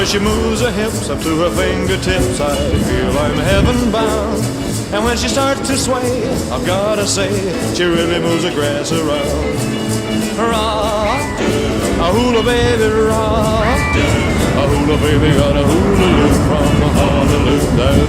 Well, she moves her hips up to her fingertips, I feel I'm heaven bound. And when she starts to sway, I've gotta say, she really moves the grass around. Rock, a hula baby, rock, a hula baby got a hula loop from Honolulu.